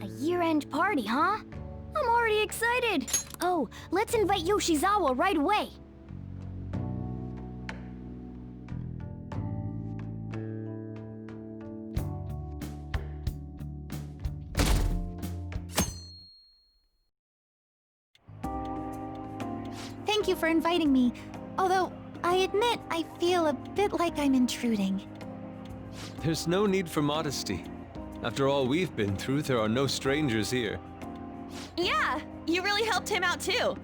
A year-end party, huh? I'm already excited! Oh, let's invite Yoshizawa right away! Thank you for inviting me, although I admit I feel a bit like I'm intruding. There's no need for modesty. After all we've been through, there are no strangers here. Yeah, you really helped him out too.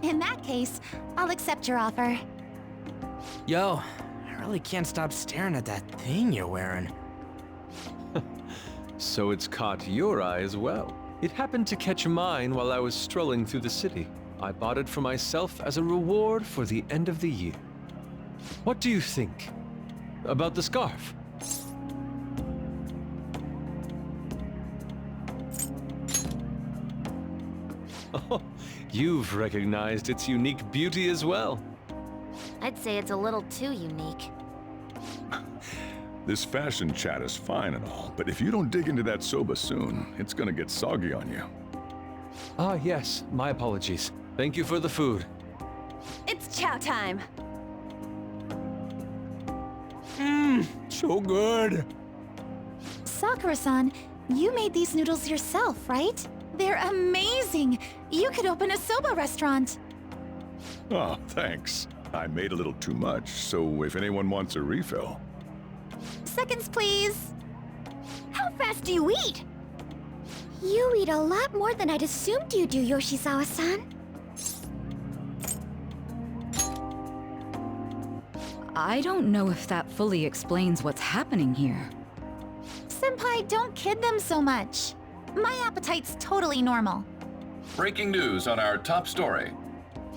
In that case, I'll accept your offer. Yo, I really can't stop staring at that thing you're wearing. So it's caught your eye as well. It happened to catch mine while I was strolling through the city. I bought it for myself as a reward for the end of the year. What do you think about the scarf? Oh, you've recognized its unique beauty as well. I'd say it's a little too unique. This fashion chat is fine and all, but if you don't dig into that soba soon, it's gonna get soggy on you. Ah, yes, my apologies. Thank you for the food. It's chow time. So good. Sakura-san, you made these noodles yourself, right? They're amazing! You could open a soba restaurant! Oh, thanks. I made a little too much, so if anyone wants a refill. Seconds, please! How fast do you eat? You eat a lot more than I'd assumed you do, Yoshizawa-san. I don't know if that fully explains what's happening here. Senpai, don't kid them so much. My appetite's totally normal. Breaking news on our top story.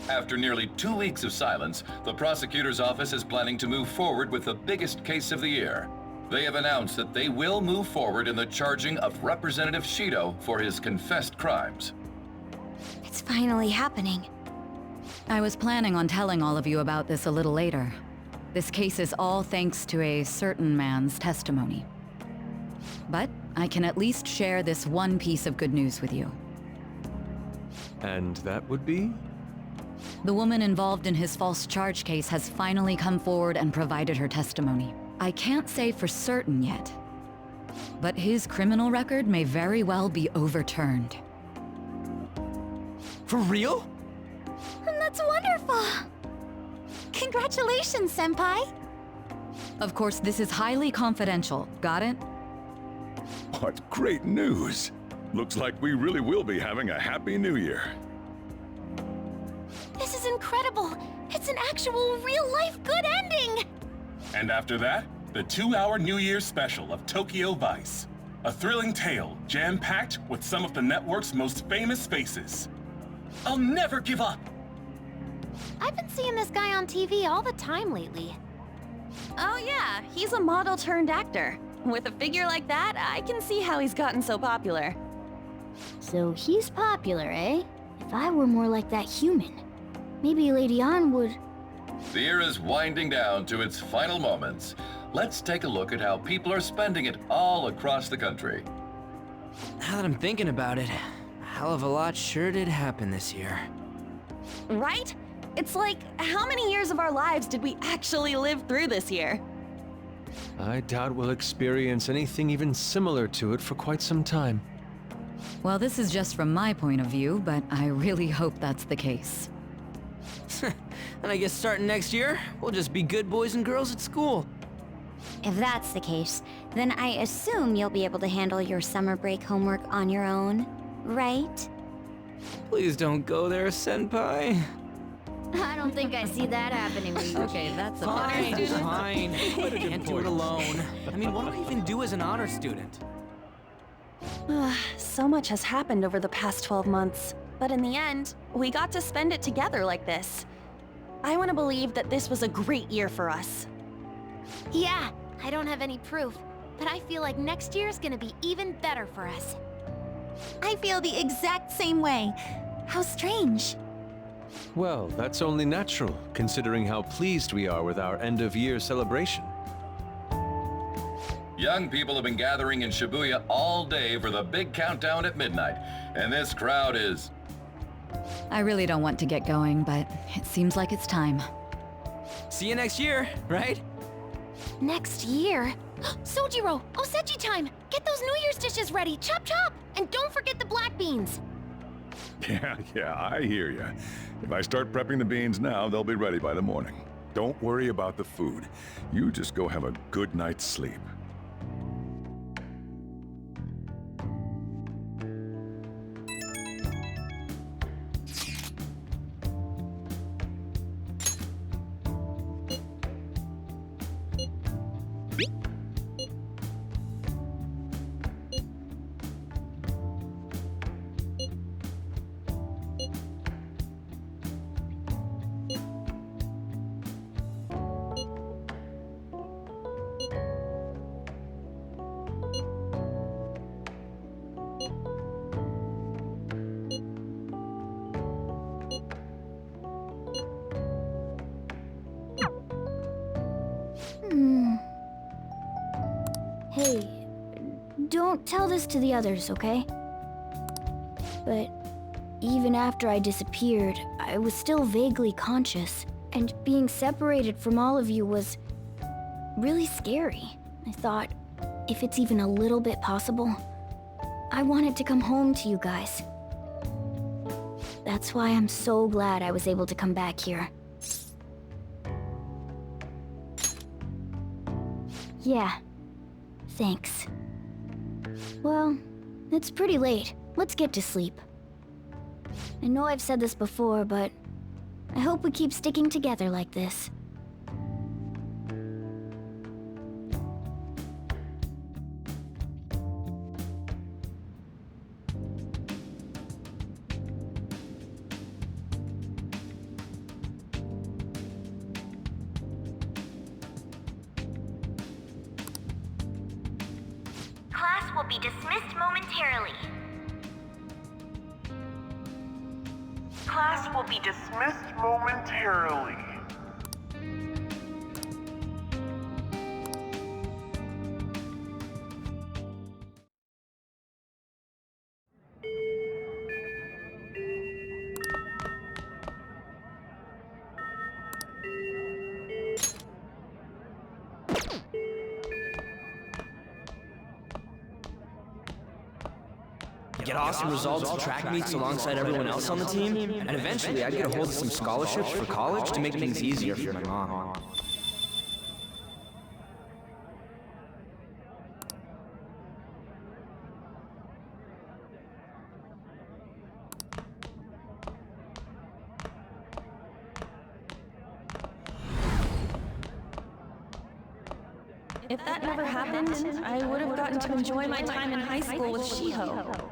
After nearly 2 weeks of silence, the prosecutor's office is planning to move forward with the biggest case of the year. They have announced that they will move forward in the charging of Representative Shido for his confessed crimes. It's finally happening. I was planning on telling all of you about this a little later. This case is all thanks to a certain man's testimony. But I can at least share this one piece of good news with you. And that would be? The woman involved in his false charge case has finally come forward and provided her testimony. I can't say for certain yet, but his criminal record may very well be overturned. For real? That's wonderful! Congratulations, Senpai! Of course, this is highly confidential. Got it? What great news! Looks like we really will be having a happy new year. This is incredible! It's an actual real-life good ending! And after that, the 2-hour New Year's special of Tokyo Vice. A thrilling tale, jam-packed with some of the network's most famous faces. I'll never give up! I've been seeing this guy on TV all the time lately. Oh yeah, he's a model turned actor. With a figure like that, I can see how he's gotten so popular. So he's popular, eh? If I were more like that human, maybe Lady An would... The year is winding down to its final moments. Let's take a look at how people are spending it all across the country. Now that I'm thinking about it, a hell of a lot sure did happen this year. Right? It's like, how many years of our lives did we actually live through this year? I doubt we'll experience anything even similar to it for quite some time. Well, this is just from my point of view, but I really hope that's the case. And I guess starting next year, we'll just be good boys and girls at school. If that's the case, then I assume you'll be able to handle your summer break homework on your own, right? Please don't go there, Senpai. I don't think I see that happening with you. Okay, that's a Fine, fine. Can't do it alone. I mean, what do I even do as an honor student? So much has happened over the past 12 months, but in the end, we got to spend it together like this. I want to believe that this was a great year for us. Yeah, I don't have any proof, but I feel like next year's gonna be even better for us. I feel the exact same way. How strange. Well, that's only natural, considering how pleased we are with our end-of-year celebration. Young people have been gathering in Shibuya all day for the big countdown at midnight, and this crowd is... I really don't want to get going, but it seems like it's time. See you next year, right? Next year? Sojiro, Osechi time! Get those New Year's dishes ready, chop chop! And don't forget the black beans! Yeah, I hear ya. If I start prepping the beans now, they'll be ready by the morning. Don't worry about the food. You just go have a good night's sleep. Hey, don't tell this to the others, okay? But even after I disappeared, I was still vaguely conscious, and being separated from all of you was really scary. I thought, if it's even a little bit possible, I wanted to come home to you guys. That's why I'm so glad I was able to come back here. Yeah. Thanks. Well, it's pretty late. Let's get to sleep. I know I've said this before, but I hope we keep sticking together like this. Class will be dismissed momentarily. Class will be dismissed momentarily. Get awesome results in track meets alongside everyone else on the team, and eventually I'd get a hold of some scholarships for college to make things easier for my mom. If that never happened, I would have gotten to enjoy my time in high school with Shiho.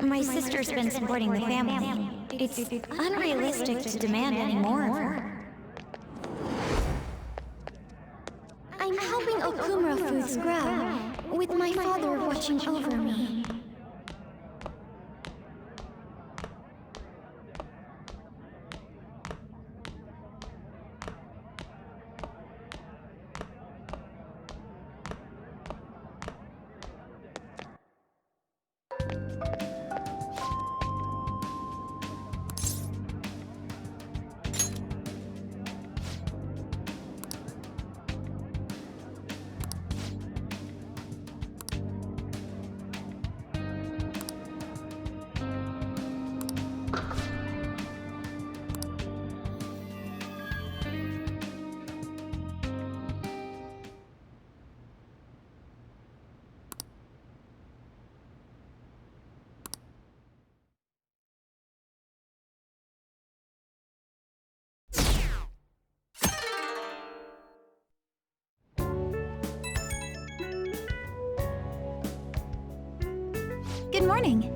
My sister's been supporting the family. It's unrealistic to demand any more of her. I'm helping Okumura Foods grow, with my father watching over me. Good morning.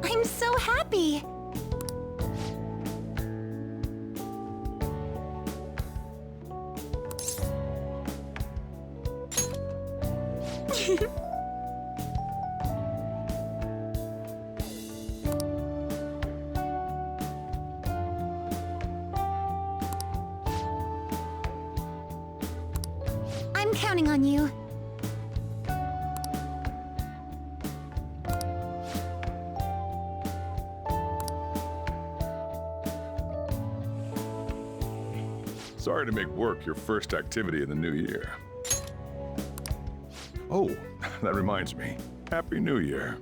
I'm so happy! I'm counting on you. Sorry to make work your first activity in the new year. Oh, that reminds me. Happy New Year.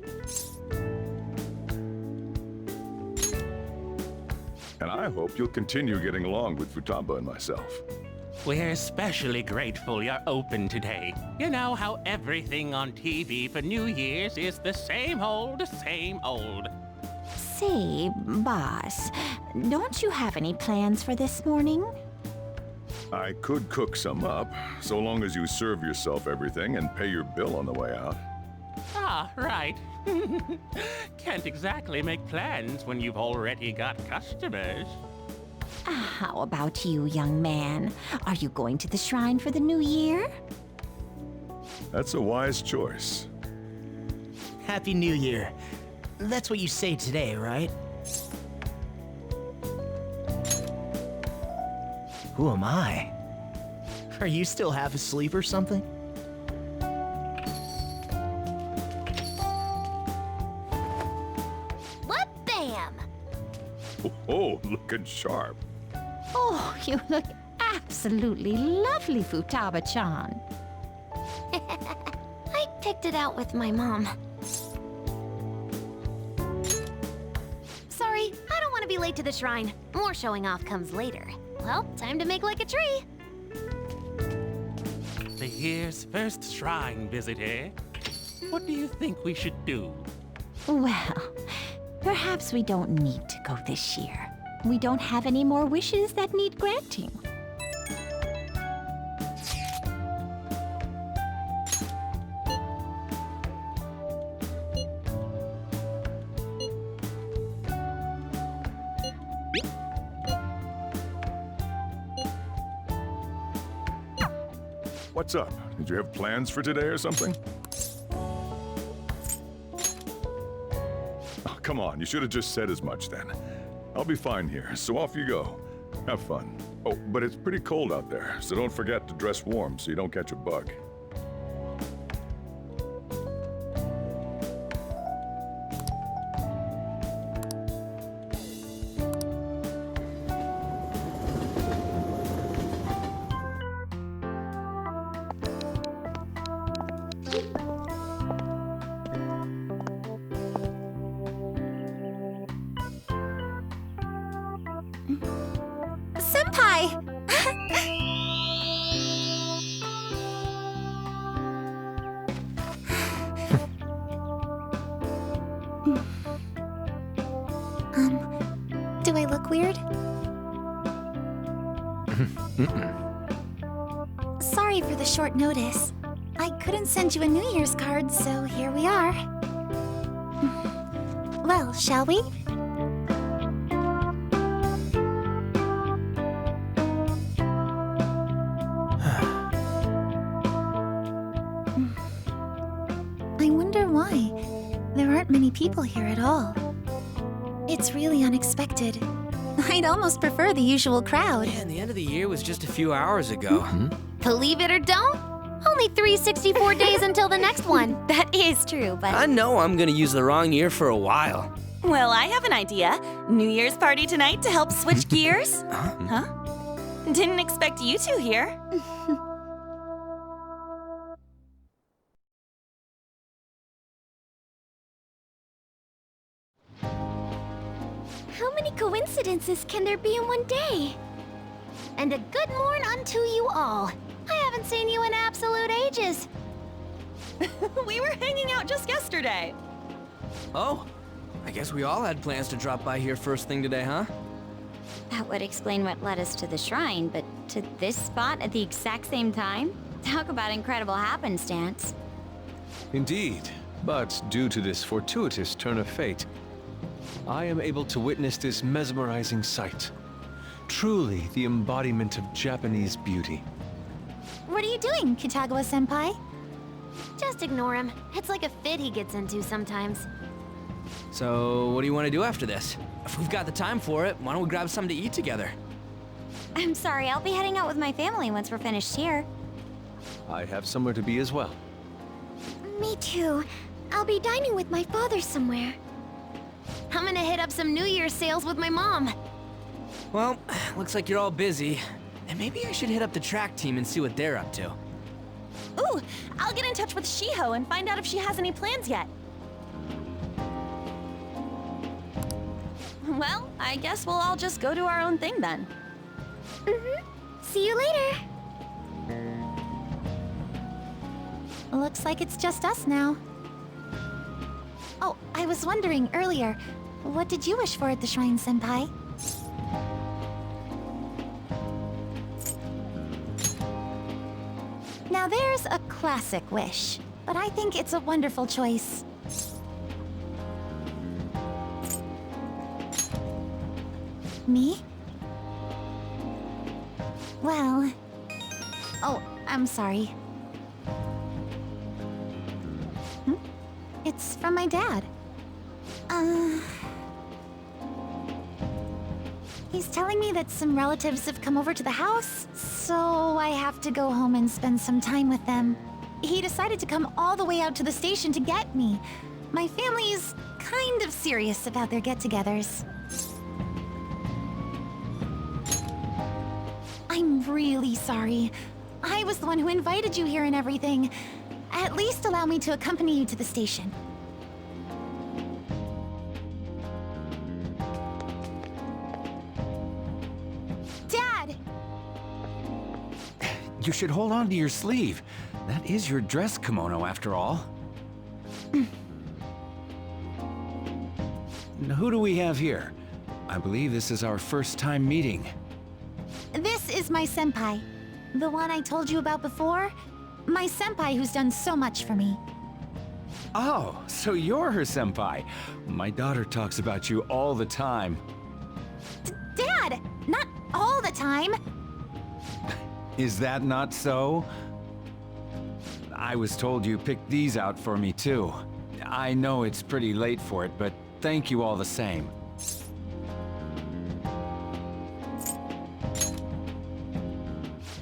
And I hope you'll continue getting along with Futaba and myself. We're especially grateful you're open today. You know how everything on TV for New Year's is the same old, same old. Say, boss, don't you have any plans for this morning? I could cook some up, so long as you serve yourself everything and pay your bill on the way out. Ah, right. Can't exactly make plans when you've already got customers. How about you, young man? Are you going to the shrine for the new year? That's a wise choice. Happy New Year. That's what you say today, right? Who am I? Are you still half asleep or something? What bam! Oh, looking sharp. Oh, you look absolutely lovely, Futaba-chan. I picked it out with my mom. Sorry, I don't want to be late to the shrine. More showing off comes later. Well, time to make like a tree. The year's first shrine visit, eh? What do you think we should do? Well, perhaps we don't need to go this year. We don't have any more wishes that need granting. What's up? Did you have plans for today or something? Oh, come on, you should have just said as much then. I'll be fine here, so off you go. Have fun. Oh, but it's pretty cold out there, so don't forget to dress warm so you don't catch a bug. Senpai! Do I look weird? Sorry for the short notice. I couldn't send you a New Year's card, so here we are. Well, shall we? I wonder why. There aren't many people here at all. It's really unexpected. I'd almost prefer the usual crowd. Man, the end of the year was just a few hours ago. Believe it or don't, only 364 days until the next one. That is true, but... I know I'm gonna use the wrong year for a while. Well, I have an idea. New Year's party tonight to help switch gears? Huh? Didn't expect you two here. How many coincidences can there be in one day? And a good morn unto you all. I haven't seen you in absolute ages. We were hanging out just yesterday. Oh, I guess we all had plans to drop by here first thing today, huh? That would explain what led us to the shrine, but to this spot at the exact same time? Talk about incredible happenstance. Indeed, but due to this fortuitous turn of fate, I am able to witness this mesmerizing sight. Truly the embodiment of Japanese beauty. What are you doing, Kitagawa-senpai? Just ignore him. It's like a fit he gets into sometimes. So, what do you want to do after this? If we've got the time for it, why don't we grab something to eat together? I'm sorry, I'll be heading out with my family once we're finished here. I have somewhere to be as well. Me too. I'll be dining with my father somewhere. I'm gonna hit up some New Year's sales with my mom. Well, looks like you're all busy. And maybe I should hit up the track team and see what they're up to. Ooh, I'll get in touch with Shiho and find out if she has any plans yet. Well, I guess we'll all just go do our own thing then. See you later. Looks like it's just us now. Oh, I was wondering earlier, what did you wish for at the shrine, Senpai? Now there's a classic wish, but I think it's a wonderful choice. Me? Well... Oh, I'm sorry. It's from my dad. He's telling me that some relatives have come over to the house, so I have to go home and spend some time with them. He decided to come all the way out to the station to get me. My family's kind of serious about their get-togethers. I'm really sorry. I was the one who invited you here and everything. At least allow me to accompany you to the station. Dad! You should hold on to your sleeve. That is your dress kimono, after all. Now, who do we have here? I believe this is our first time meeting. This is my senpai. The one I told you about before. My senpai who's done so much for me. Oh, so you're her senpai. My daughter talks about you all the time. Dad! Not all the time! Is that not so? I was told you picked these out for me too. I know it's pretty late for it, but thank you all the same.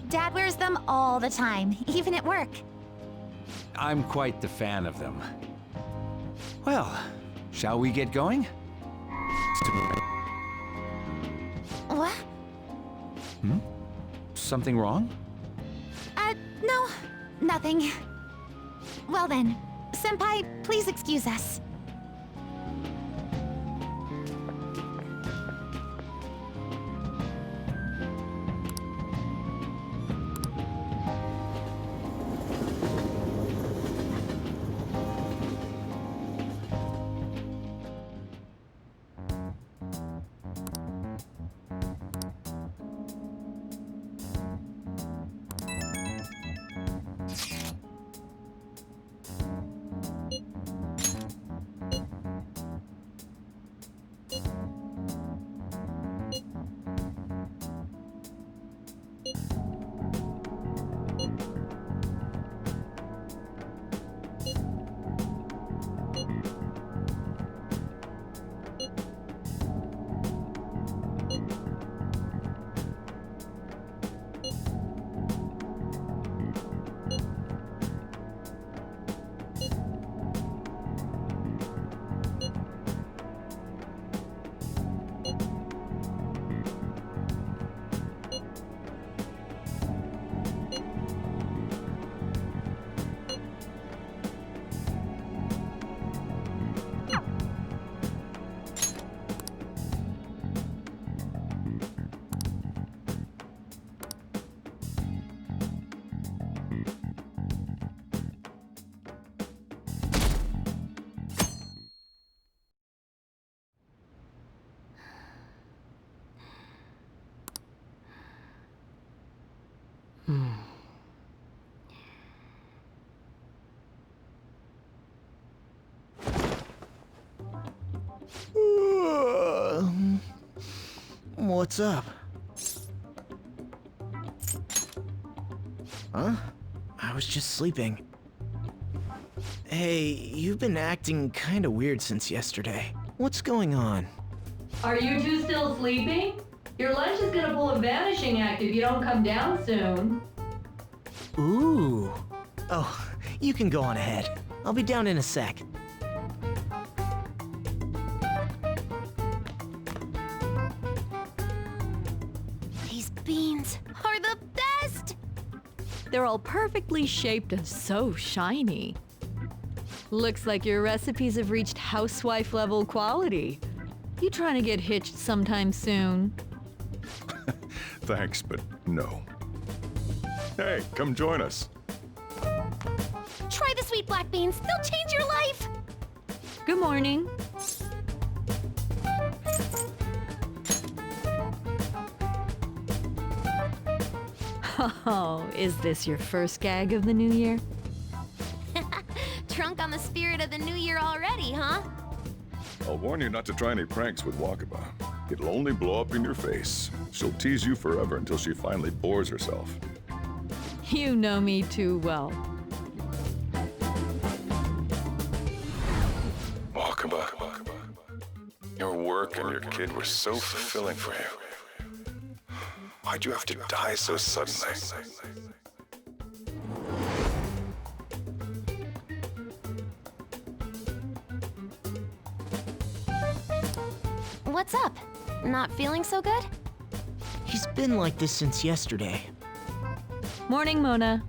Dad wears them all the time, even at work. I'm quite the fan of them. Well, shall we get going? What? Something wrong? No, nothing. Well then, senpai, please excuse us. What's up? Huh? I was just sleeping. Hey, you've been acting kinda weird since yesterday. What's going on? Are you two still sleeping? Your lunch is gonna pull a vanishing act if you don't come down soon. Ooh. Oh, you can go on ahead. I'll be down in a sec. These beans are the best! They're all perfectly shaped and so shiny. Looks like your recipes have reached housewife level quality. You trying to get hitched sometime soon? Thanks, but no. Hey, come join us. Try the sweet black beans. They'll change your life! Good morning. Oh, is this your first gag of the new year? Drunk on the spirit of the new year already, huh? I'll warn you not to try any pranks with Wakaba. It'll only blow up in your face. She'll tease you forever until she finally bores herself. You know me too well. Wakaba, your work and your kid were so fulfilling for you. Why'd you have to die so suddenly? What's up? Not feeling so good? He's been like this since yesterday. Morning, Mona.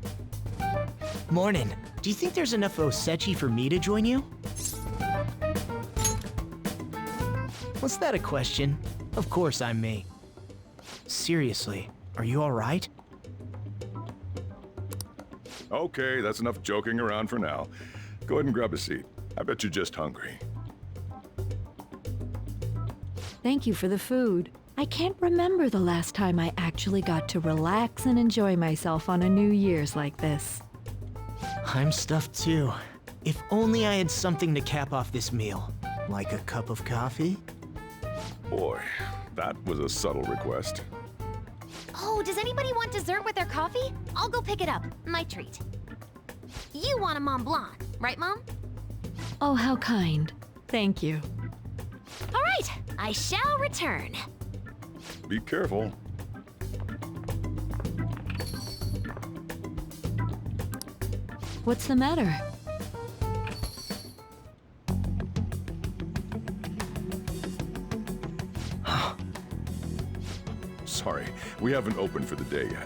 Morning. Do you think there's enough Osechi for me to join you? Was that a question? Of course I'm me. Seriously, are you alright? Okay, that's enough joking around for now. Go ahead and grab a seat. I bet you're just hungry. Thank you for the food. I can't remember the last time I actually got to relax and enjoy myself on a New Year's like this. I'm stuffed too. If only I had something to cap off this meal. Like a cup of coffee? Boy, that was a subtle request. Oh, does anybody want dessert with their coffee? I'll go pick it up. My treat. You want a Mont Blanc, right, Mom? Oh, how kind. Thank you. All right, I shall return. Be careful. What's the matter? Sorry, we haven't opened for the day yet.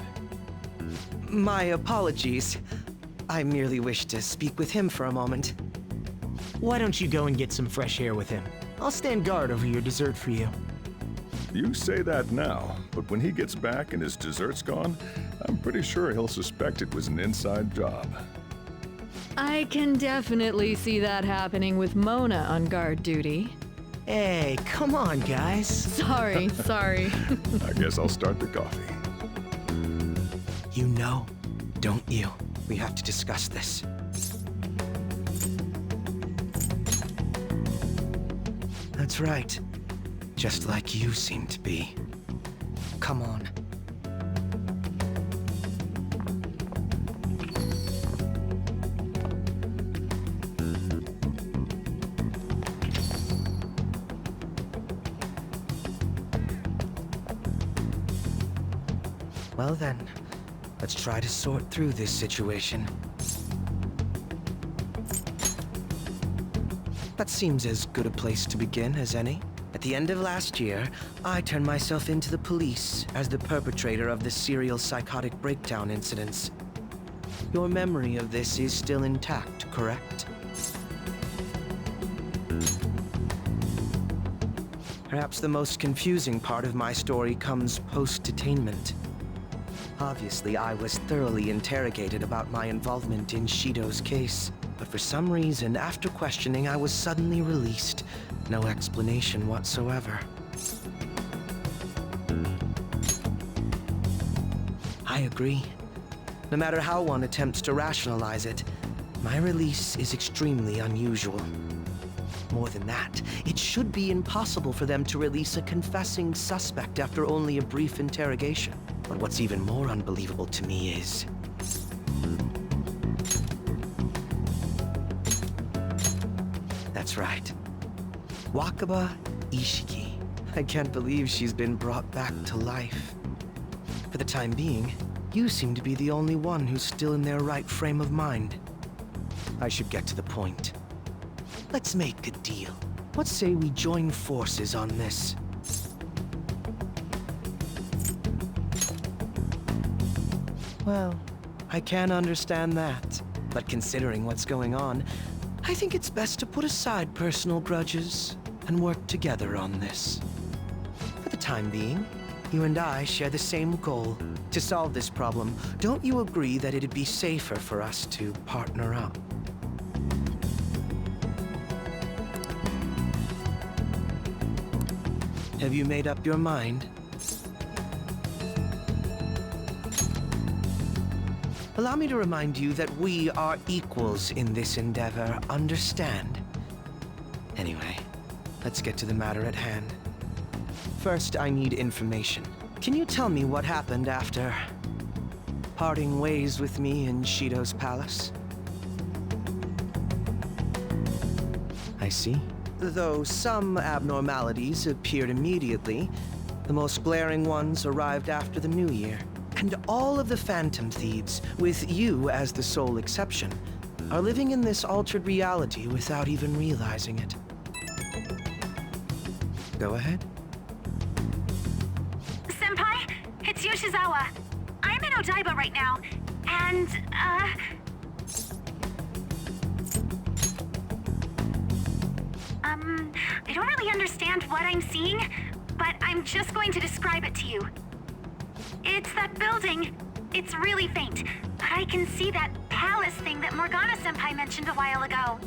My apologies. I merely wish to speak with him for a moment. Why don't you go and get some fresh air with him? I'll stand guard over your dessert for you. You say that now, but when he gets back and his dessert's gone, I'm pretty sure he'll suspect it was an inside job. I can definitely see that happening with Mona on guard duty. Hey, come on, guys. Sorry. I guess I'll start the coffee. You know, don't you? We have to discuss this. That's right. Just like you seem to be. Come on. Well then, let's try to sort through this situation. That seems as good a place to begin as any. At the end of last year, I turned myself into the police as the perpetrator of the serial psychotic breakdown incidents. Your memory of this is still intact, correct? Perhaps the most confusing part of my story comes post-detainment. Obviously, I was thoroughly interrogated about my involvement in Shido's case, but for some reason, after questioning, I was suddenly released. No explanation whatsoever. I agree. No matter how one attempts to rationalize it, my release is extremely unusual. More than that, it should be impossible for them to release a confessing suspect after only a brief interrogation. But what's even more unbelievable to me is... That's right. Wakaba Ishiki. I can't believe she's been brought back to life. For the time being, you seem to be the only one who's still in their right frame of mind. I should get to the point. Let's make a deal. What say we join forces on this? Well, I can understand that. But considering what's going on, I think it's best to put aside personal grudges and work together on this. For the time being, you and I share the same goal. To solve this problem, don't you agree that it'd be safer for us to partner up? Have you made up your mind? Allow me to remind you that we are equals in this endeavor, understand? Anyway, let's get to the matter at hand. First, I need information. Can you tell me what happened after parting ways with me in Shido's palace? I see. Though some abnormalities appeared immediately, the most glaring ones arrived after the New Year. And all of the Phantom Thieves, with you as the sole exception, are living in this altered reality without even realizing it. Go ahead. Senpai, it's Yoshizawa. I'm in Odaiba right now, and, I don't really understand what I'm seeing, but I'm just going to describe it to you. It's that building. It's really faint, but I can see that palace thing that Morgana-senpai mentioned a while ago.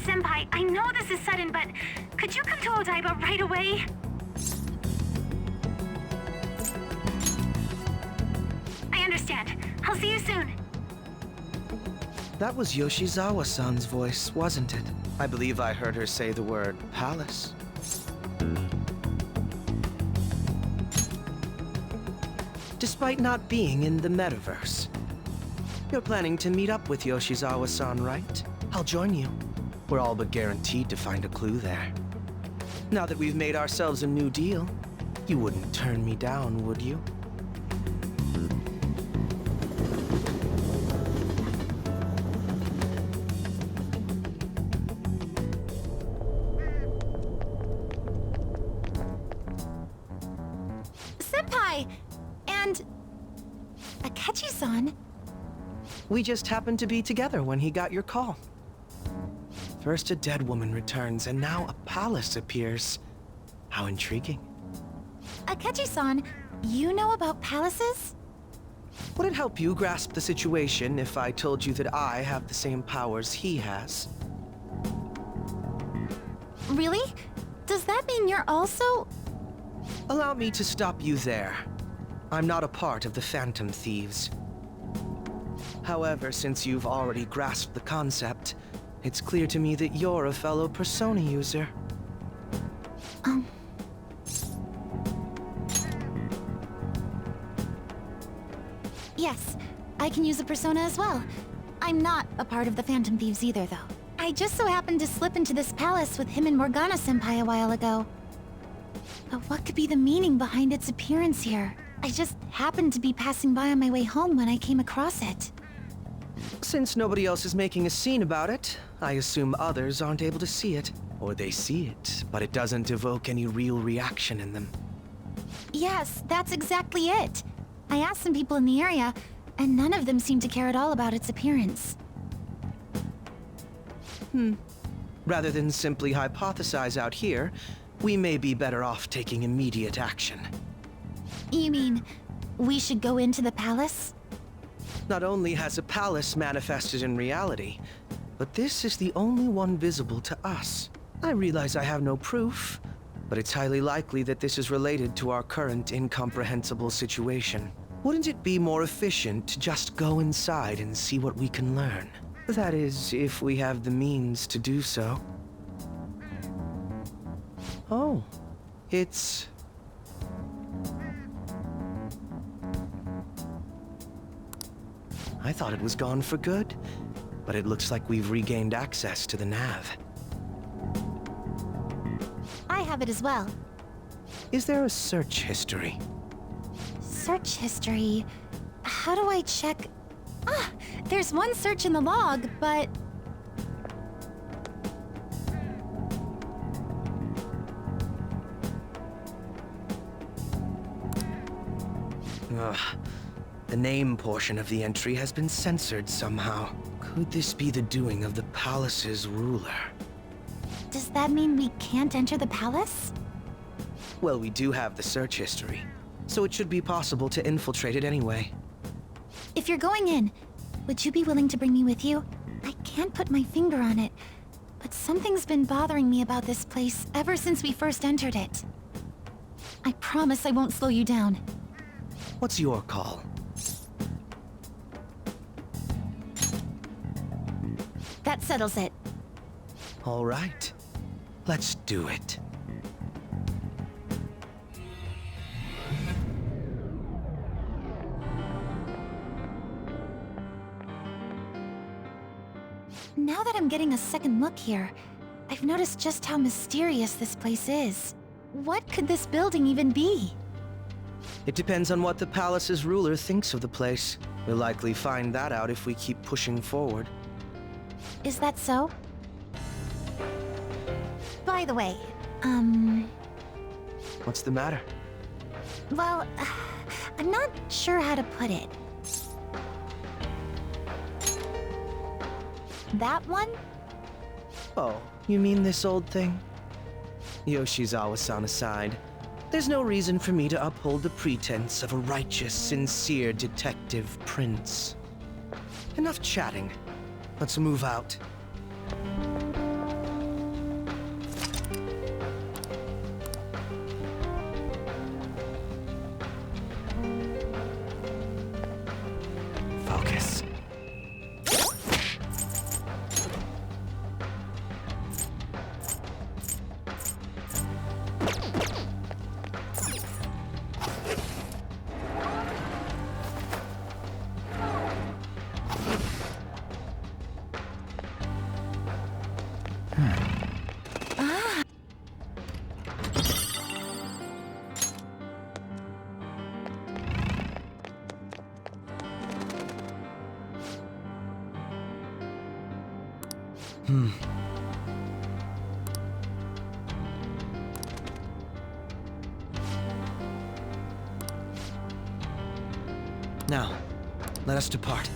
Senpai, I know this is sudden, but could you come to Odaiba right away? I understand. I'll see you soon. That was Yoshizawa-san's voice, wasn't it? I believe I heard her say the word palace. Despite not being in the metaverse. You're planning to meet up with Yoshizawa-san, right? I'll join you. We're all but guaranteed to find a clue there. Now that we've made ourselves a new deal, you wouldn't turn me down, would you? Senpai! And... Akechi-san? We just happened to be together when he got your call. First a dead woman returns, and now a palace appears. How intriguing. Akechi-san, you know about palaces? Would it help you grasp the situation if I told you that I have the same powers he has? Really? Does that mean you're also... Allow me to stop you there. I'm not a part of the Phantom Thieves. However, since you've already grasped the concept, it's clear to me that you're a fellow Persona user. Yes, I can use a Persona as well. I'm not a part of the Phantom Thieves either, though. I just so happened to slip into this palace with him and Morgana-senpai a while ago. But what could be the meaning behind its appearance here? I just happened to be passing by on my way home when I came across it. Since nobody else is making a scene about it, I assume others aren't able to see it. Or they see it, but it doesn't evoke any real reaction in them. Yes, that's exactly it. I asked some people in the area, and none of them seemed to care at all about its appearance. Rather than simply hypothesize out here, we may be better off taking immediate action. You mean, we should go into the palace? Not only has a palace manifested in reality, but this is the only one visible to us. I realize I have no proof, but it's highly likely that this is related to our current incomprehensible situation. Wouldn't it be more efficient to just go inside and see what we can learn? That is, if we have the means to do so. Oh, it's... I thought it was gone for good, but it looks like we've regained access to the nav. I have it as well. Is there a search history? Search history? How do I check? Ah, there's one search in the log, but... Ugh. The name portion of the entry has been censored somehow. Could this be the doing of the palace's ruler? Does that mean we can't enter the palace? Well, we do have the search history, so it should be possible to infiltrate it anyway. If you're going in, would you be willing to bring me with you? I can't put my finger on it, but something's been bothering me about this place ever since we first entered it. I promise I won't slow you down. What's your call? That settles it. All right. Let's do it. Now that I'm getting a second look here, I've noticed just how mysterious this place is. What could this building even be? It depends on what the palace's ruler thinks of the place. We'll likely find that out if we keep pushing forward. Is that so? By the way, What's the matter? well, I'm not sure how to put it. That one? Oh, you mean this old thing? Yoshizawa-san aside, there's no reason for me to uphold the pretense of a righteous, sincere detective prince. Enough chatting. Let's move out. Focus. Now, let us depart.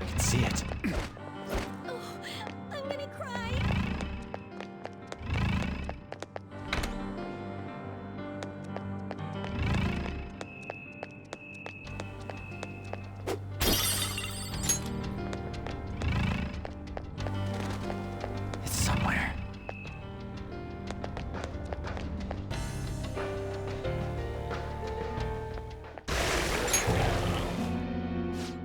I can see it. I'm gonna cry. It's somewhere.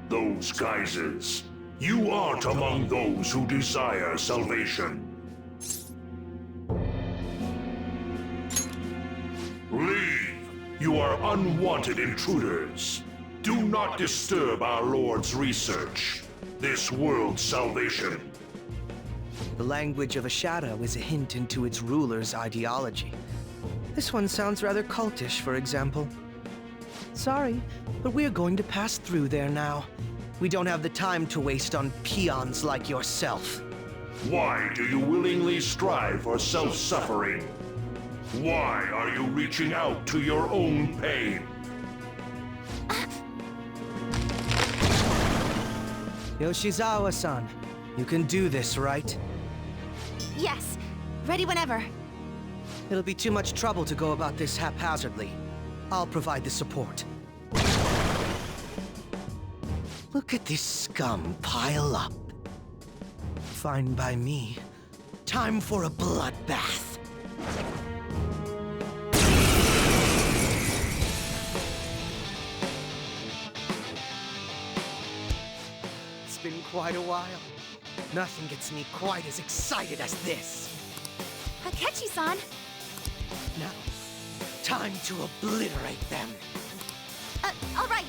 Those geysers. You aren't among those who desire salvation. Leave. You are unwanted intruders. Do not disturb our Lord's research. This world's salvation. The language of a shadow is a hint into its ruler's ideology. This one sounds rather cultish, for example. Sorry, but we're going to pass through there now. We don't have the time to waste on peons like yourself. Why do you willingly strive for self-suffering? Why are you reaching out to your own pain? Yoshizawa-san, you can do this, right? Yes, ready whenever. It'll be too much trouble to go about this haphazardly. I'll provide the support. Look at this scum pile up. Fine by me. Time for a bloodbath. It's been quite a while. Nothing gets me quite as excited as this. Akechi-san! Now, time to obliterate them. All right.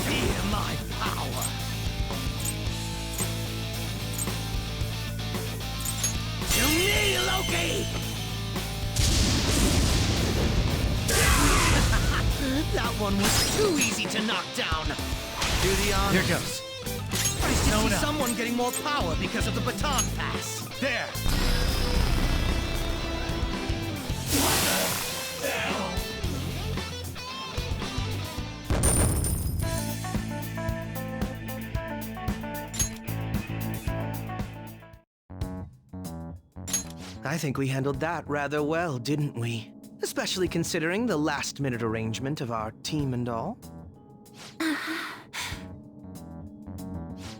Fear my power. To me, Loki! That one was too easy to knock down. Do the honors. Here goes. Nice to see someone getting more power because of the baton pass. There! I think we handled that rather well, didn't we? Especially considering the last-minute arrangement of our team and all.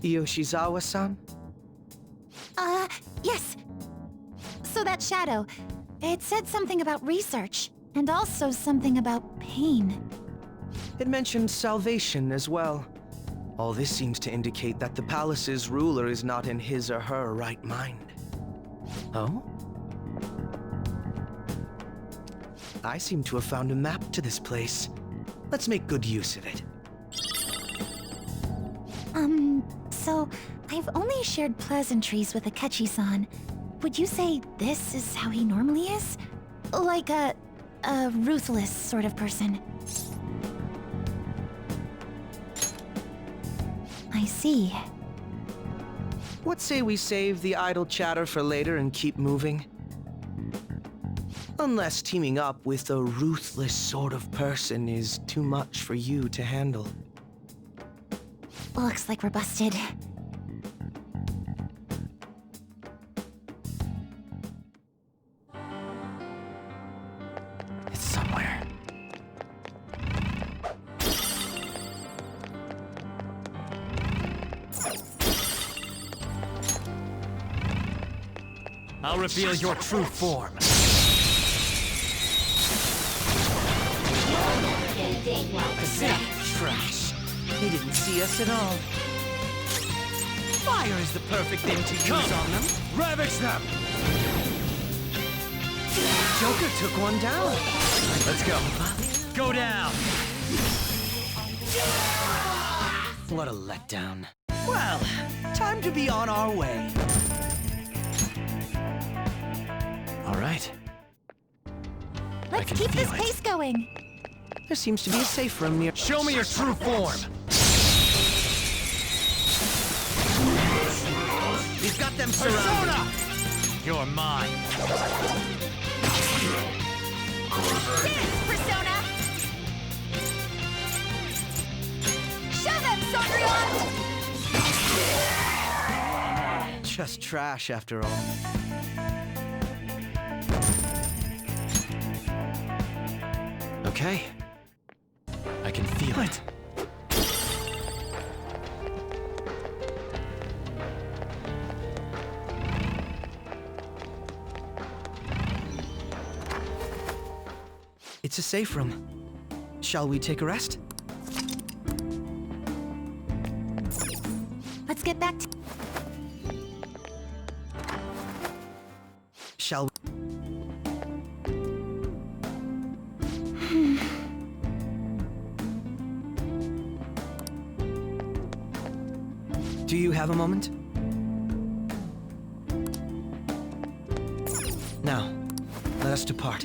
Yoshizawa-san? Yes. So that shadow, it said something about research, and also something about pain. It mentioned salvation as well. All this seems to indicate that the palace's ruler is not in his or her right mind. Oh? I seem to have found a map to this place. Let's make good use of it. So I've only shared pleasantries with Akechi-san. Would you say this is how he normally is? Like a ruthless sort of person? I see. What say we save the idle chatter for later and keep moving? Unless teaming up with a ruthless sort of person is too much for you to handle. Looks like we're busted. It's somewhere. I'll reveal your true form. Trash. They didn't see us at all. Fire is the perfect thing to use on them. Ravage them! Joker took one down. Let's go. Go down! What a letdown. Well, time to be on our way. All right. Let's keep this pace going. There seems to be a safe room near. Show me your true form! We've got them surrounded. Persona! You're mine. Dance, Persona! Show them, Cendrillon! Just trash after all. Okay. I can feel it. It's a safe room. Shall we take a rest? Let's get back to... Shall we? Do you have a moment? Now, let us depart.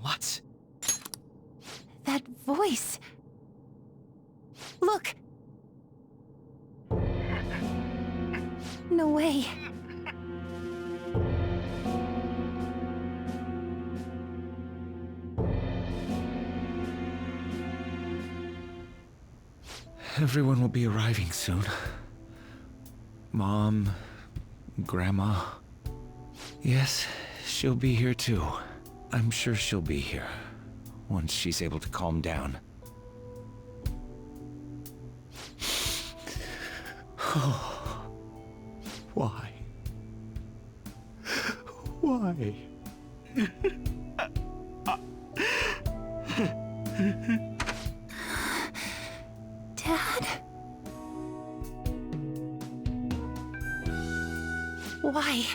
What? That voice. Look! No way. Everyone will be arriving soon. Mom, Grandma. Yes, she'll be here too. I'm sure she'll be here once she's able to calm down. Why? Why? Dad? Why?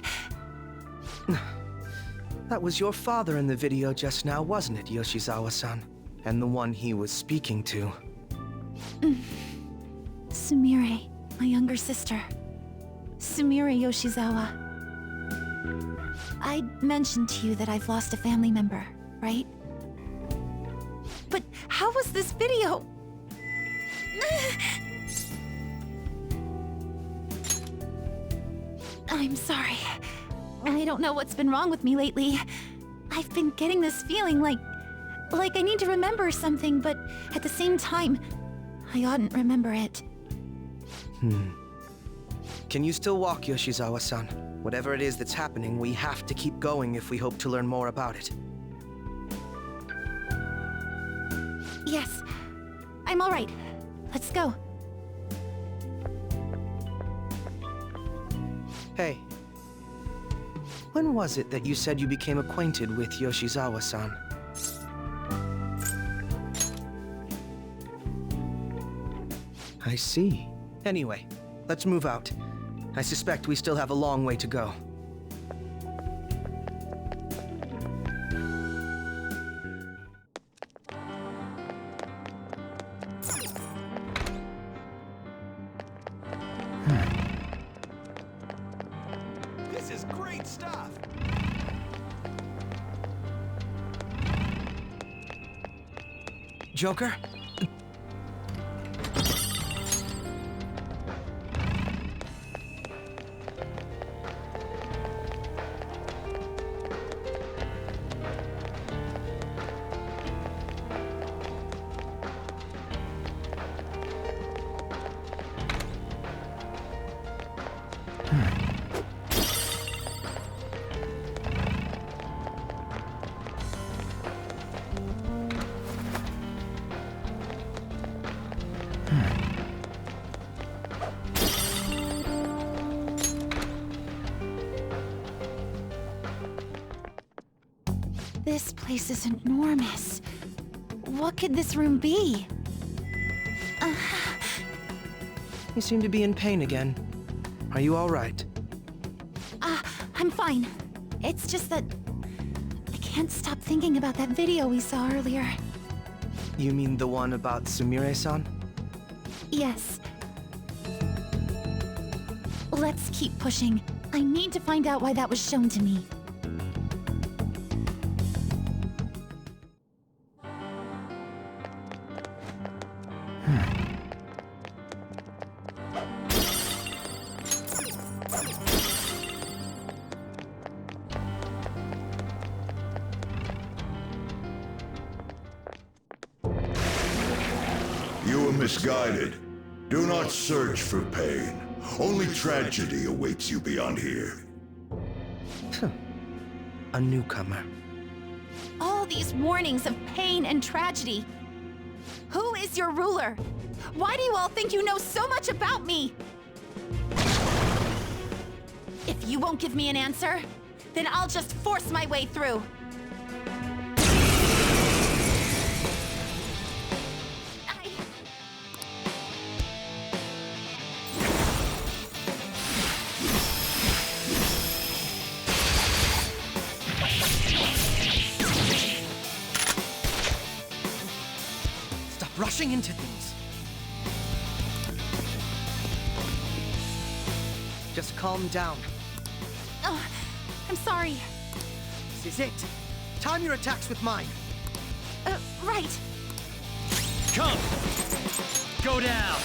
That was your father in the video just now, wasn't it, Yoshizawa-san? And the one he was speaking to. Sumire, my younger sister. Sumire Yoshizawa. I mentioned to you that I've lost a family member, right? But how was this video? I'm sorry. I don't know what's been wrong with me lately. I've been getting this feeling like I need to remember something, but at the same time, I oughtn't remember it. Can you still walk, Yoshizawa-san? Whatever it is that's happening, we have to keep going if we hope to learn more about it. Yes, I'm all right. Let's go. Hey. When was it that you said you became acquainted with Yoshizawa-san? I see. Anyway, let's move out. I suspect we still have a long way to go. This is great stuff! Joker? This place is enormous. What could this room be? You seem to be in pain again. Are you all right? I'm fine. It's just that I can't stop thinking about that video we saw earlier. You mean the one about Sumire-san? Yes. Let's keep pushing. I need to find out why that was shown to me. You were misguided. Do not search for pain. Only tragedy awaits you beyond here. A newcomer. All these warnings of pain and tragedy. Who is your ruler? Why do you all think you know so much about me? If you won't give me an answer, then I'll just force my way through. rushing into things. Just calm down. Oh, I'm sorry. This is it. Time your attacks with mine. Right. Come! Go down!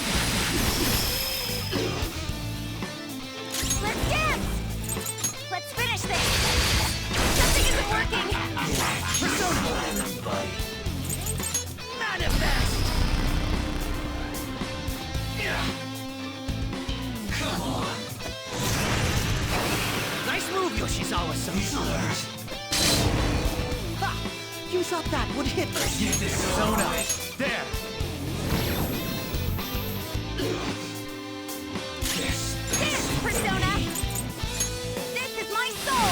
Let's dance! Let's finish this! Something isn't working! Manifest! Come on! Nice move, Yoshizawa-san. Ha! You thought that would hit us. Get this Persona! There! Dance, Persona! This is my soul!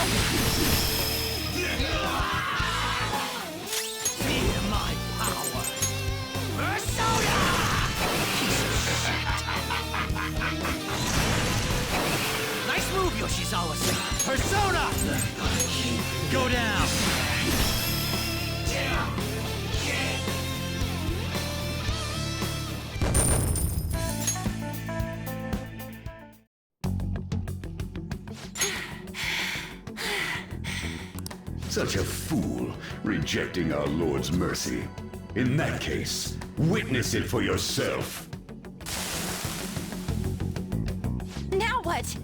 Feel my power! Persona! Piece of shit. Nice move, Yoshizawa-san. Persona! Go down! Such a fool, rejecting our Lord's mercy. In that case, witness it for yourself. Now what?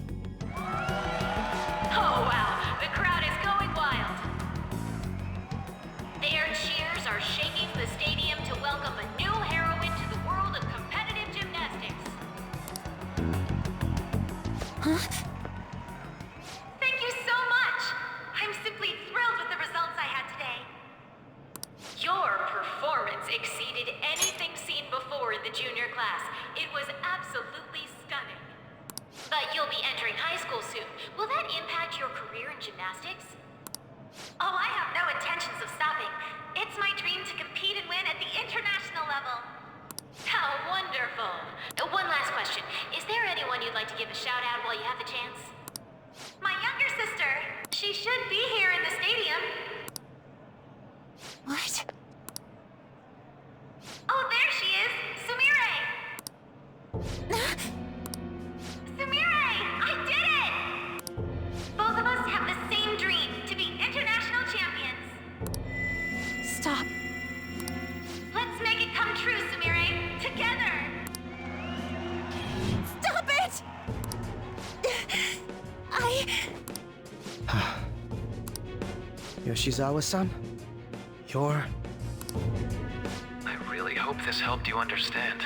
Oh, wow. The crowd is going wild. Their cheers are shaking the stadium to welcome a new heroine to the world of competitive gymnastics. Huh? Thank you so much. I'm simply thrilled with the results I had today. Your performance exceeded anything seen before in the junior class. It was absolutely stunning. But you'll be entering high school soon. Will that impact your career in gymnastics? Oh, I have no intentions of stopping. It's my dream to compete and win at the international level. How wonderful. One last question. Is there anyone you'd like to give a shout out while you have the chance? My younger sister. She should be here in the stadium. What? Oh, there she is! Sumire! Sumire! I did it! Both of us have the same dream, to be international champions. Stop. Let's make it come true, Sumire! Together! Stop it! Yoshizawa-san, you're... I really hope this helped you understand.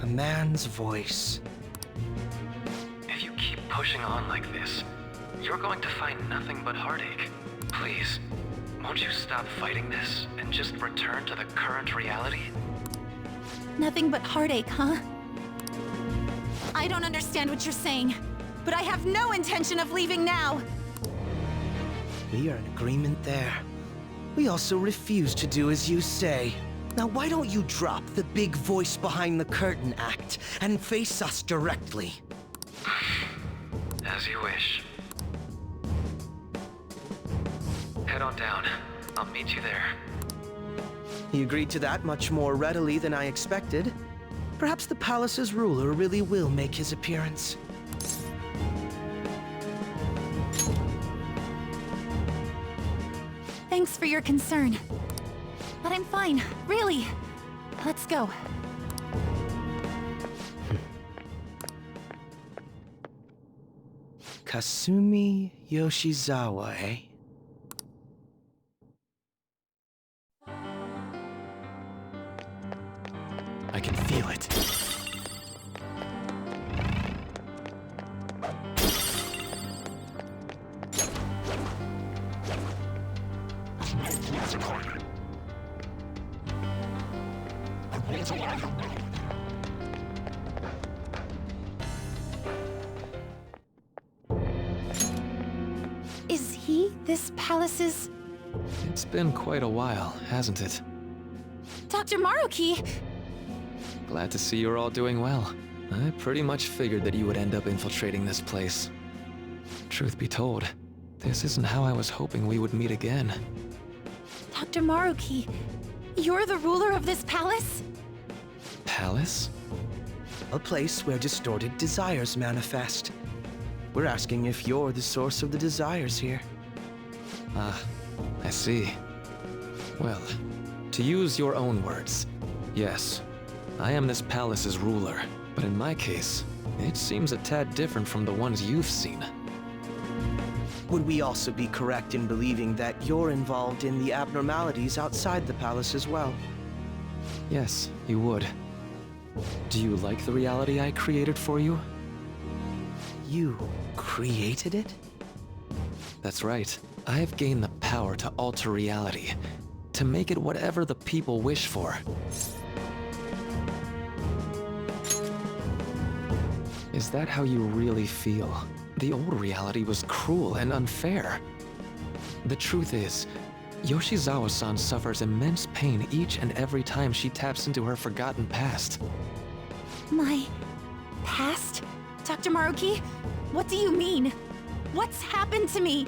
a man's voice. If you keep pushing on like this, you're going to find nothing but heartache. Please, won't you stop fighting this and just return to the current reality? Nothing but heartache, huh? I don't understand what you're saying, but I have no intention of leaving now. We are in agreement there. We also refuse to do as you say. Now why don't you drop the big voice behind the curtain act and face us directly? As you wish. Head on down. I'll meet you there. He agreed to that much more readily than I expected. Perhaps the palace's ruler really will make his appearance. Thanks for your concern. But I'm fine, really. Let's go. Kasumi Yoshizawa, eh? I can feel it. Is he this palace's... It's been quite a while, hasn't it? Dr. Maruki? Glad to see you're all doing well. I pretty much figured that you would end up infiltrating this place. Truth be told, this isn't how I was hoping we would meet again. Dr. Maruki, You're the ruler of this palace? Palace? A place where distorted desires manifest. We're asking if you're the source of the desires here. Ah, I see. Well, to use your own words, yes, I am this palace's ruler, but in my case, it seems a tad different from the ones you've seen. Would we also be correct in believing that you're involved in the abnormalities outside the palace as well? Yes, you would. Do you like the reality I created for you? You created it? That's right. I have gained the power to alter reality, to make it whatever the people wish for. Is that how you really feel? The old reality was cruel and unfair. The truth is, Yoshizawa-san suffers immense pain each and every time she taps into her forgotten past. My past? Dr. Maruki, what do you mean? What's happened to me?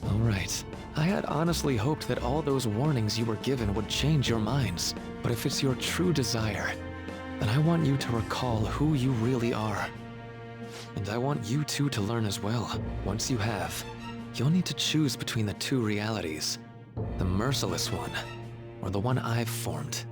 All right. I had honestly hoped that all those warnings you were given would change your minds. But if it's your true desire, then I want you to recall who you really are. And I want you two to learn as well. Once you have, you'll need to choose between the two realities. The merciless one, or the one I've formed.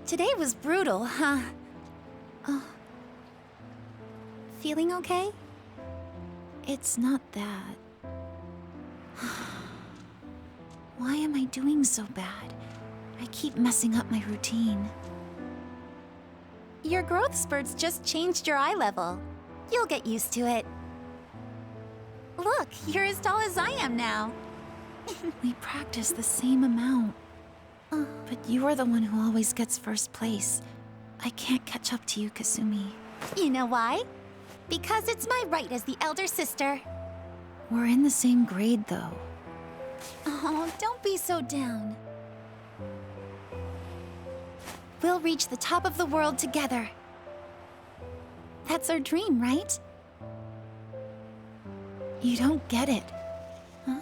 Today was brutal, huh? Oh. Feeling okay? It's not that. Why am I doing so bad? I keep messing up my routine. Your growth spurts just changed your eye level. You'll get used to it. Look, you're as tall as I am now. We practice the same amount. But you are the one who always gets first place. I can't catch up to you, Kasumi. You know why? Because it's my right as the elder sister. We're in the same grade, though. Oh, don't be so down. We'll reach the top of the world together. That's our dream, right? You don't get it. Huh?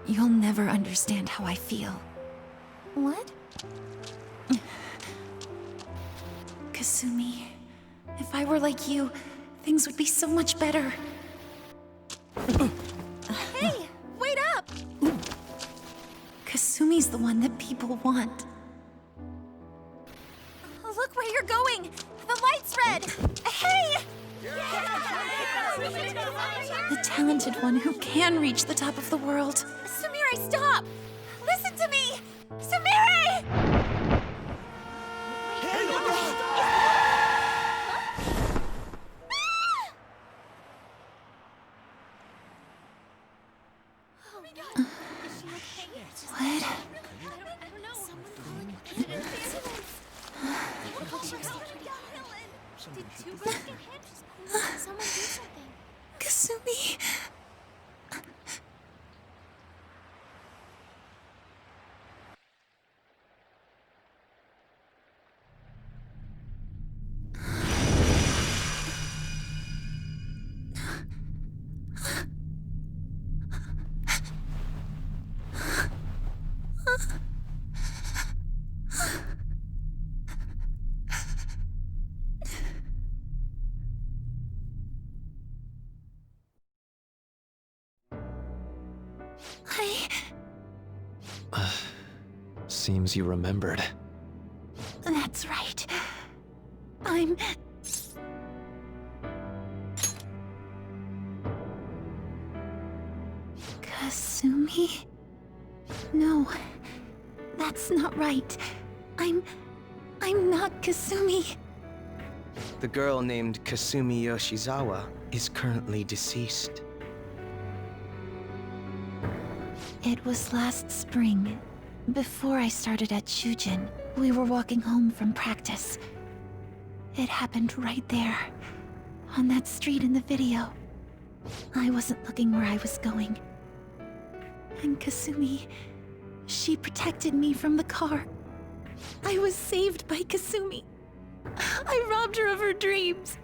You'll never understand how I feel. What? Kasumi, if I were like you, things would be so much better. Hey, wait up! Kasumi's the one that people want. Look where you're going! The light's red! Hey! The talented one who can reach the top of the world. Sumire, stop! Listen to me! Sumire! What? Kasumi. Seems you remembered. That's right. I'm... Kasumi? No, that's not right. I'm not Kasumi. The girl named Kasumi Yoshizawa is currently deceased. It was last spring. Before I started at Shujin, we were walking home from practice. It happened right there, on that street in the video. I wasn't looking where I was going. And Kasumi, she protected me from the car. I was saved by Kasumi. I robbed her of her dreams,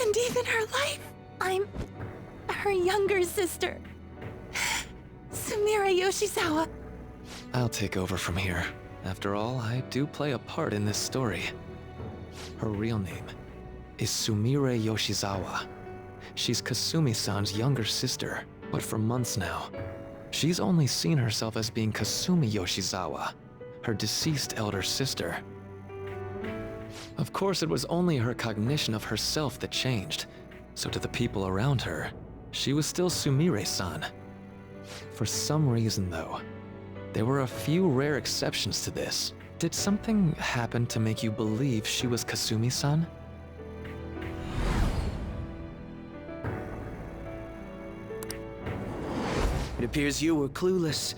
and even her life. I'm her younger sister, Sumire Yoshizawa. I'll take over from here. After all, I do play a part in this story. Her real name is Sumire Yoshizawa. She's Kasumi-san's younger sister, but for months now, she's only seen herself as being Kasumi Yoshizawa, her deceased elder sister. Of course, it was only her cognition of herself that changed, so to the people around her, she was still Sumire-san. For some reason, though, there were a few rare exceptions to this. Did something happen to make you believe she was Kasumi-san? It appears you were clueless,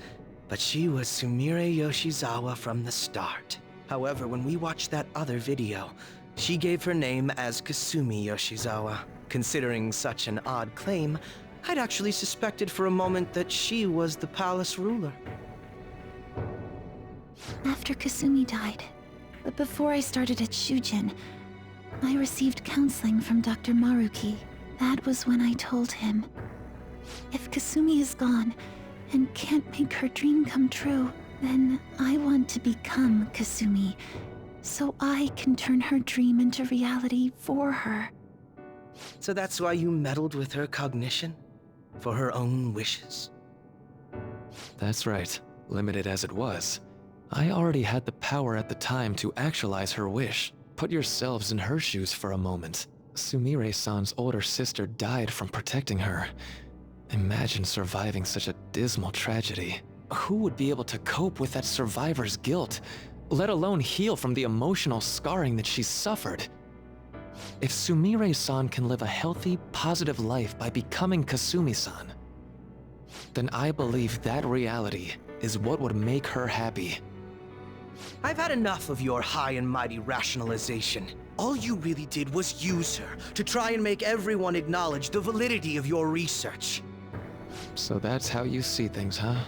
but she was Sumire Yoshizawa from the start. However, when we watched that other video, she gave her name as Kasumi Yoshizawa. Considering such an odd claim, I'd actually suspected for a moment that she was the palace ruler. After Kasumi died, but before I started at Shujin, I received counseling from Dr. Maruki. That was when I told him, if Kasumi is gone and can't make her dream come true, then I want to become Kasumi, so I can turn her dream into reality for her. So that's why you meddled with her cognition? For her own wishes? That's right. Limited as it was, I already had the power at the time to actualize her wish. Put yourselves in her shoes for a moment. Sumire-san's older sister died from protecting her. Imagine surviving such a dismal tragedy. Who would be able to cope with that survivor's guilt, let alone heal from the emotional scarring that she's suffered? If Sumire-san can live a healthy, positive life by becoming Kasumi-san, then I believe that reality is what would make her happy. I've had enough of your high and mighty rationalization. All you really did was use her to try and make everyone acknowledge the validity of your research. So that's how you see things, huh?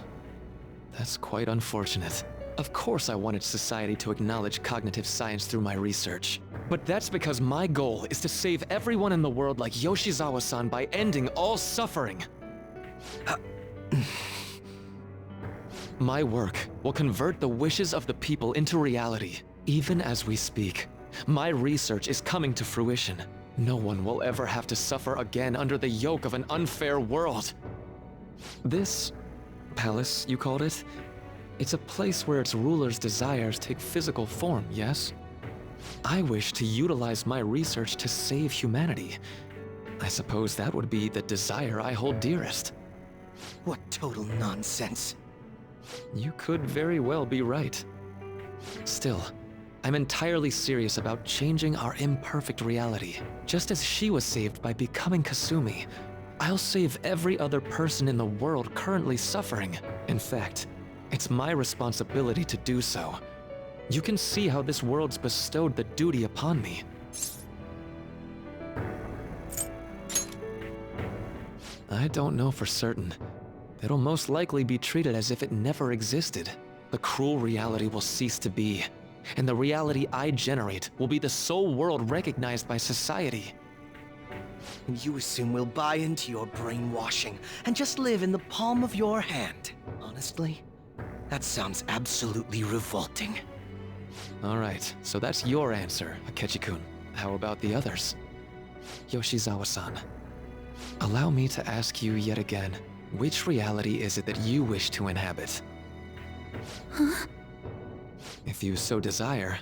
That's quite unfortunate. Of course I wanted society to acknowledge cognitive science through my research. But that's because my goal is to save everyone in the world like Yoshizawa-san by ending all suffering. My work will convert the wishes of the people into reality. Even as we speak, my research is coming to fruition. No one will ever have to suffer again under the yoke of an unfair world. This palace, you called it? It's a place where its ruler's desires take physical form, yes? I wish to utilize my research to save humanity. I suppose that would be the desire I hold dearest. What total nonsense. You could very well be right. Still, I'm entirely serious about changing our imperfect reality. Just as she was saved by becoming Kasumi, I'll save every other person in the world currently suffering. In fact, it's my responsibility to do so. You can see how this world's bestowed the duty upon me. I don't know for certain. It'll most likely be treated as if it never existed. The cruel reality will cease to be, and the reality I generate will be the sole world recognized by society. And you assume we'll buy into your brainwashing and just live in the palm of your hand. Honestly, that sounds absolutely revolting. Alright, so that's your answer, Akechi-kun. How about the others? Yoshizawa-san, allow me to ask you yet again, which reality is it that you wish to inhabit? Huh? If you so desire,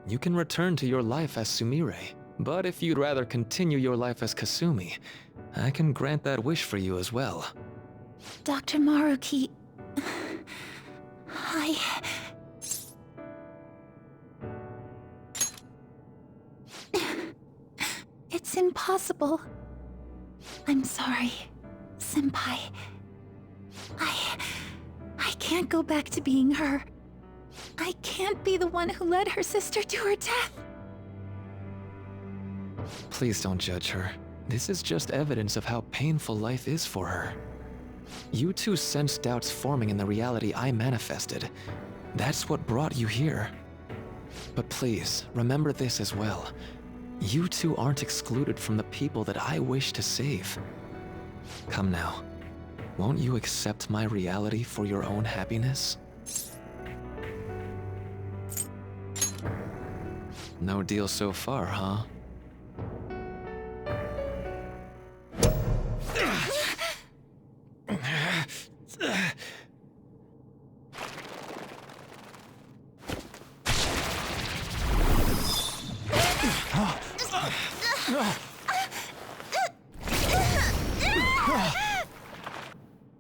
you can return to your life as Sumire. But if you'd rather continue your life as Kasumi, I can grant that wish for you as well. Dr. Maruki... It's impossible. I'm sorry, Senpai. I can't go back to being her. I can't be the one who led her sister to her death. Please don't judge her. This is just evidence of how painful life is for her. You two sensed doubts forming in the reality I manifested. That's what brought you here. But please, remember this as well. You two aren't excluded from the people that I wish to save. Come now. Won't you accept my reality for your own happiness? No deal so far, huh?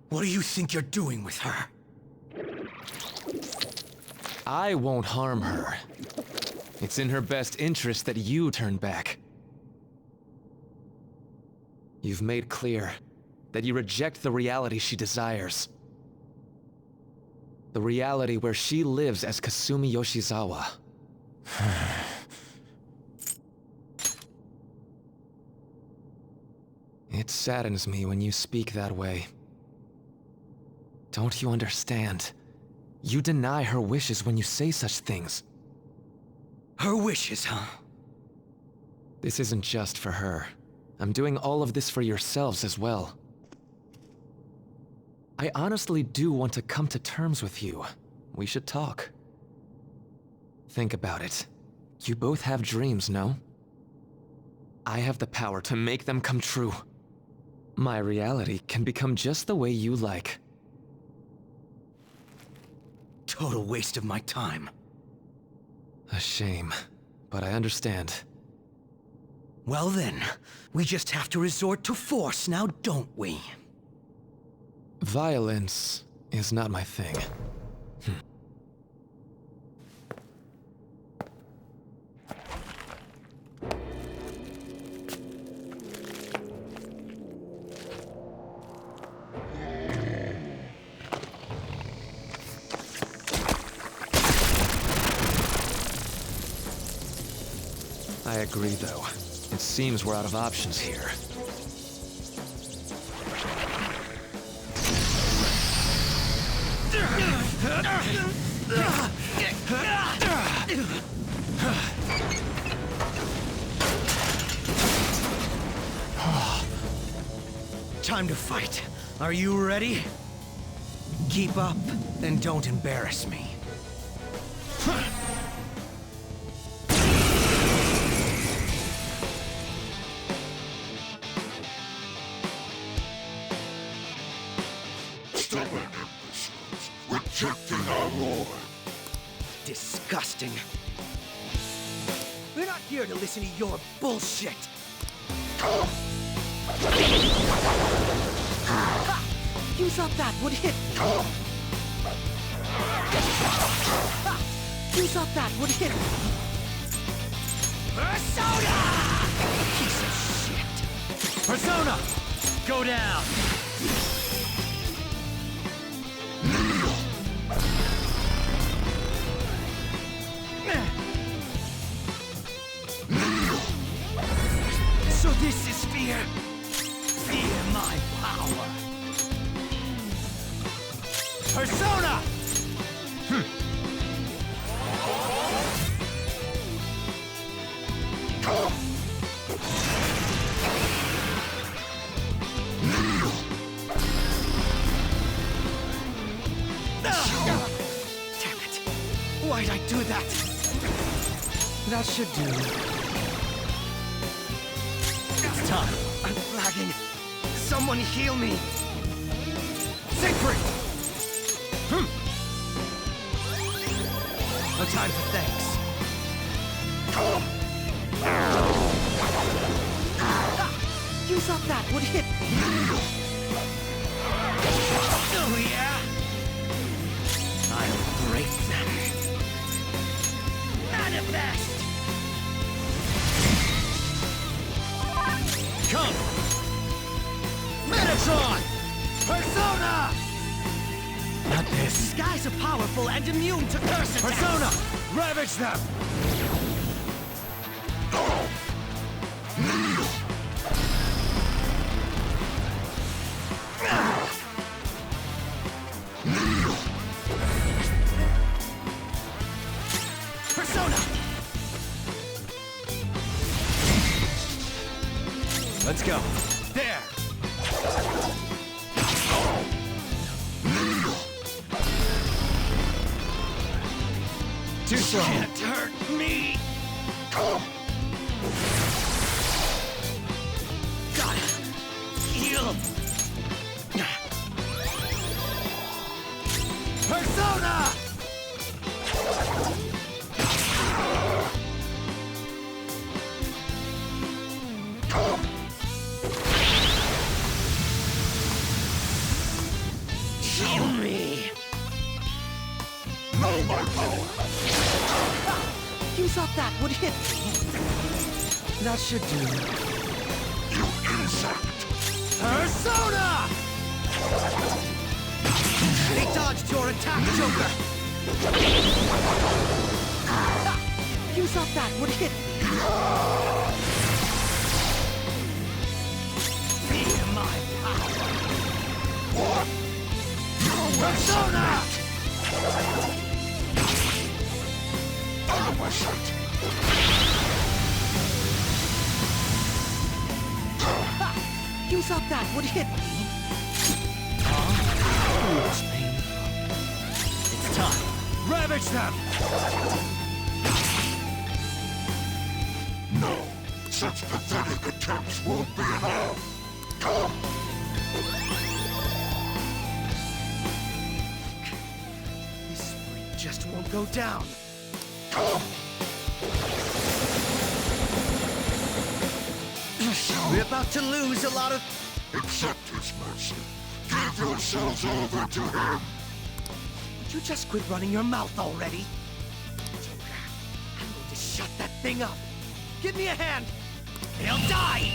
What do you think you're doing with her? I won't harm her. It's in her best interest that you turn back. You've made clear that you reject the reality she desires. The reality where she lives as Kasumi Yoshizawa. It saddens me when you speak that way. Don't you understand? You deny her wishes when you say such things. Her wishes, huh? This isn't just for her. I'm doing all of this for yourselves as well. I honestly do want to come to terms with you. We should talk. Think about it. You both have dreams, no? I have the power to make them come true. My reality can become just the way you like. Total waste of my time. A shame, but I understand. Well then, we just have to resort to force now, don't we? Violence is not my thing. I agree, though. It seems we're out of options here. Time to fight. Are you ready? Keep up and don't embarrass me. Stubborn imbeciles, rejecting our lord. Disgusting. We're not here to listen to your bullshit. Use up that would hit me. Use up that would hit me. Persona! Piece of shit. Persona! Go down! So this is fear. Fear my power. Persona! Damn it. Why'd I do that? That should do. It's time. I'm lagging. Someone heal me. Siegfried! No time for thanks. Use up that would hit me. Oh yeah? I'll break them. Manifest! Come! Metatron! Persona! Not this. These guys are powerful and immune to curse attacks. Persona! Ravage them! Let's go. There! Too strong. Can't hurt me! Gotta heal! Persona! Show me! Know my power! You thought that would hit me? That should do. You insect! Persona! They dodged your attack, Joker! You thought that would hit me? Feel my power! What? You Persona! Out of my sight! You thought that would hit me? It's painful. It's time. Ravage them! No, such pathetic attempts won't be enough. Come! This spree just won't go down. Come! We're about to lose a lot of... Accept his mercy. Give yourselves over to him. Would you just quit running your mouth already? Joker, I'm going to shut that thing up. Give me a hand. He'll die!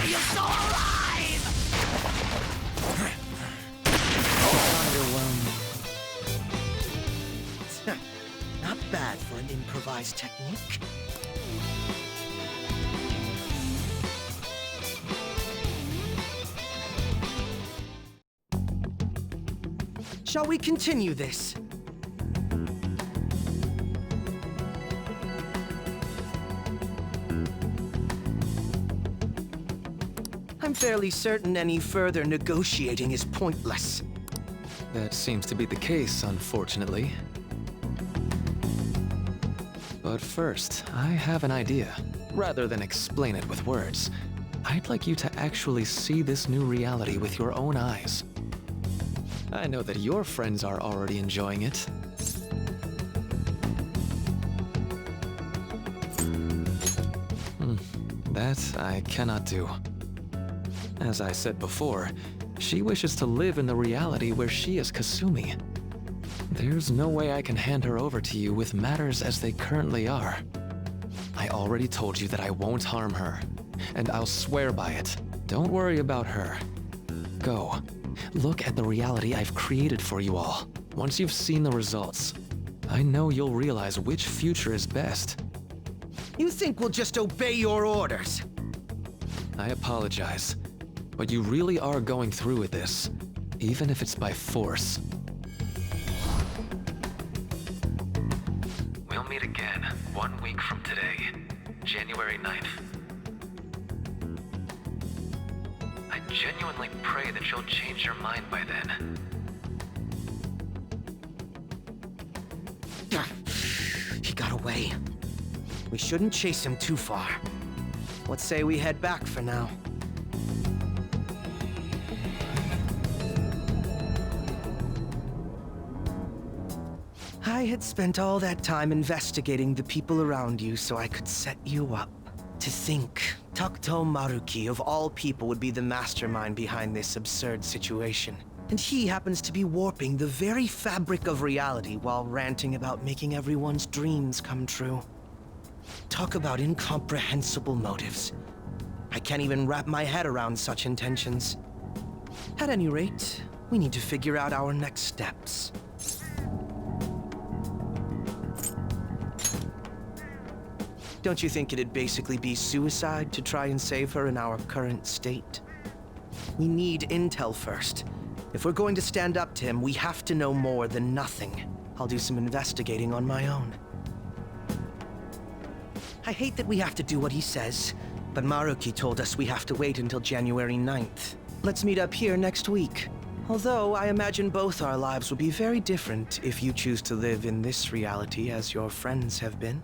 You're so alive! Underwhelming. Not bad for an improvised technique. Shall we continue this? I'm fairly certain any further negotiating is pointless. That seems to be the case, unfortunately. But first, I have an idea. Rather than explain it with words, I'd like you to actually see this new reality with your own eyes. I know that your friends are already enjoying it. That I cannot do. As I said before, she wishes to live in the reality where she is Kasumi. There's no way I can hand her over to you with matters as they currently are. I already told you that I won't harm her, and I'll swear by it. Don't worry about her. Go. Look at the reality I've created for you all. Once you've seen the results, I know you'll realize which future is best. You think we'll just obey your orders? I apologize, but you really are going through with this, even if it's by force. We'll meet again 1 week from today, January 9th. I genuinely pray that you'll change your mind by then. He got away. We shouldn't chase him too far. Let's say we head back for now. I had spent all that time investigating the people around you so I could set you up. To think, Takuto Maruki of all people would be the mastermind behind this absurd situation. And he happens to be warping the very fabric of reality while ranting about making everyone's dreams come true. Talk about incomprehensible motives. I can't even wrap my head around such intentions. At any rate, we need to figure out our next steps. Don't you think it'd basically be suicide to try and save her in our current state? We need intel first. If we're going to stand up to him, we have to know more than nothing. I'll do some investigating on my own. I hate that we have to do what he says, but Maruki told us we have to wait until January 9th. Let's meet up here next week. Although, I imagine both our lives will be very different if you choose to live in this reality as your friends have been.